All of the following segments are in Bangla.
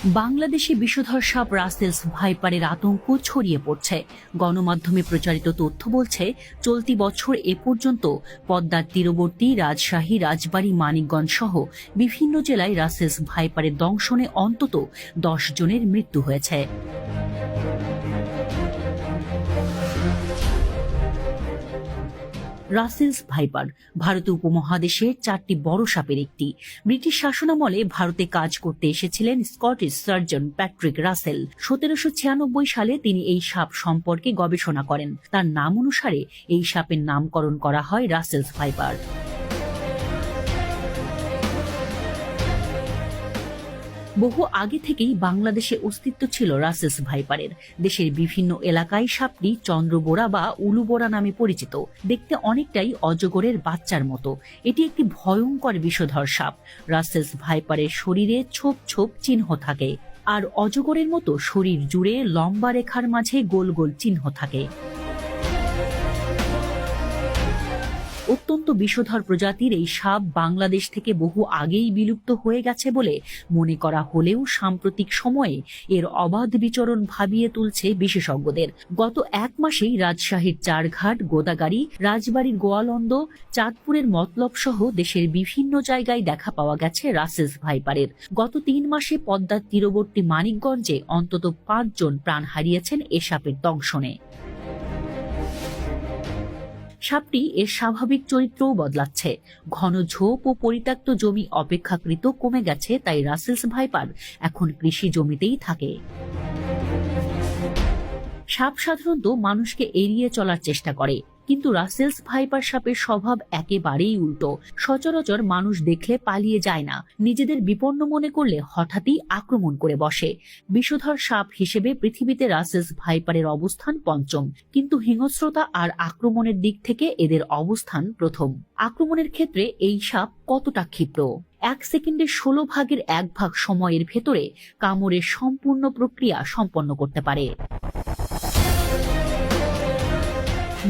বাংলাদেশে বিষধর সাপ রাসেলস ভাইপারের আতঙ্ক ছড়িয়ে পড়ছে। গণমাধ্যমে প্রচারিত তথ্য বলছে, চলতি বছর এ পর্যন্ত পদ্মার তীরবর্তী রাজশাহী, রাজবাড়ী, মানিকগঞ্জ সহ বিভিন্ন জেলায় রাসেলস ভাইপারের দংশনে অন্তত 10 জনের মৃত্যু হয়েছে। রাসেলস ভাইপার ভারতীয় উপমহাদেশের 4টি বড় সাপের একটি। ব্রিটিশ শাসনামলে ভারতে কাজ করতে এসেছিলেন স্কটিশ সার্জন প্যাট্রিক রাসেল। 1796 সালে তিনি এই সাপ সম্পর্কে গবেষণা করেন। তার নাম অনুসারে এই সাপের নামকরণ করা হয় রাসেলস ভাইপার। বহু আগে থেকেই বাংলাদেশে অস্তিত্ব ছিল রাসেলস ভাইপারের। দেশের বিভিন্ন এলাকায় সাপটি চন্দ্রবোরা বা উলুবোরা নামে পরিচিত। দেখতে অনেকটাই অজগরের বাচ্চার মতো। এটি একটি ভয়ঙ্কর বিষধর সাপ। রাসেলস ভাইপারের শরীরে ছোপ ছোপ চিহ্ন থাকে, আর অজগরের মতো শরীর জুড়ে লম্বা রেখার মাঝে গোল গোল চিহ্ন থাকে। অত্যন্ত বিষধর প্রজাতির এই সাপ বাংলাদেশ থেকে বহু আগেই বিলুপ্ত হয়ে গেছে বলে মনে করা হলেও সাম্প্রতিক সময়ে এর অবাধ বিচরণ ভাবিয়ে তুলছে বিশেষজ্ঞদের। গত 1 মাসেই রাজশাহীর চারঘাট, গোদাগাড়ী, রাজবাড়ীর গোয়ালন্দ, চাঁদপুরের মতলব সহ দেশের বিভিন্ন জায়গায় দেখা পাওয়া গেছে রাসেলস ভাইপারের। গত 3 মাসে পদ্মার তীরবর্তী মানিকগঞ্জে অন্তত 5 জন প্রাণ হারিয়েছেন এ সাপের দংশনে। সাপটি এর স্বাভাবিক চরিত্রও বদলাচ্ছে। ঘন ঝোপ ও পরিত্যক্ত জমি অপেক্ষাকৃত কমে গেছে, তাই রাসেলস ভাইপার এখন কৃষি জমিতেই থাকে। সাপ সাধারণত মানুষকে এড়িয়ে চলার চেষ্টা করে, কিন্তু রাসেলস ভাইপার সাপের স্বভাব একেবারেই উল্টো। সচরাচর মানুষ দেখলে পালিয়ে যায় না, নিজেদের বিপন্ন মনে করলে হঠাৎই আক্রমণ করে বসে। বিষধর সাপ হিসেবে পৃথিবীতে রাসেলস ভাইপারের অবস্থান 5ম, কিন্তু হিংস্রতা আর আক্রমণের দিক থেকে এদের অবস্থান 1ম। আক্রমণের ক্ষেত্রে এই সাপ কতটা ক্ষিপ্র! 1 সেকেন্ডের 16 ভাগের 1 ভাগ সময়ের ভেতরে কামড়ের সম্পূর্ণ প্রক্রিয়া সম্পন্ন করতে পারে।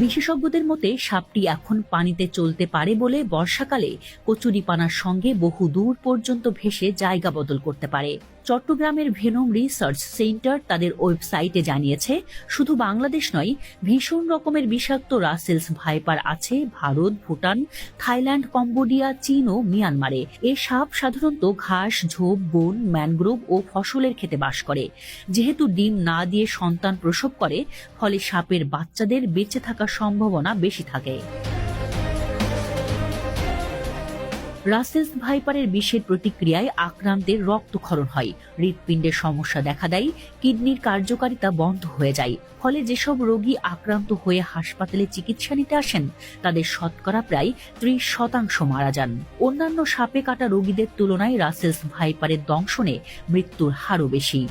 বিশেষজ্ঞদের মতে সাপটি এখন পানিতে চলতে পারে বলে বর্ষাকালে কচুরিপানার সঙ্গে বহু দূর পর্যন্ত ভেসে জায়গা বদল করতে পারে। চট্টগ্রামের ভেনম রিসার্চ সেন্টার তাদের ওয়েবসাইটে জানিয়েছে, শুধু বাংলাদেশ নয়, ভীষণ রকমের বিষাক্ত রাসেলস ভাইপার আছে ভারত, ভুটান, থাইল্যান্ড, কম্বোডিয়া, চীন ও মিয়ানমারে। এ সাপ সাধারণত ঘাস, ঝোপ, বন, ম্যানগ্রোভ ও ফসলের ক্ষেতে বাস করে। যেহেতু ডিম না দিয়ে সন্তান প্রসব করে, ফলে সাপের বাচ্চাদের বেঁচে থাকার সম্ভাবনা বেশি থাকে। রাসেলস ভাইপারের বিষের প্রতিক্রিয়ায় আক্রান্তের রক্তক্ষরণ হয়, হৃৎপিণ্ডের সমস্যা দেখা দেয়, কিডনির কার্যকারিতা বন্ধ হয়ে যায়। ফলে যেসব রোগী আক্রান্ত হয়ে হাসপাতালে চিকিৎসা নিতে আসেন, তাদের শতকরা প্রায় 30% মারা যান। অন্যান্য সাপে কাটা রোগীদের তুলনায় রাসেলস ভাইপারের দংশনে মৃত্যুর হারও বেশি।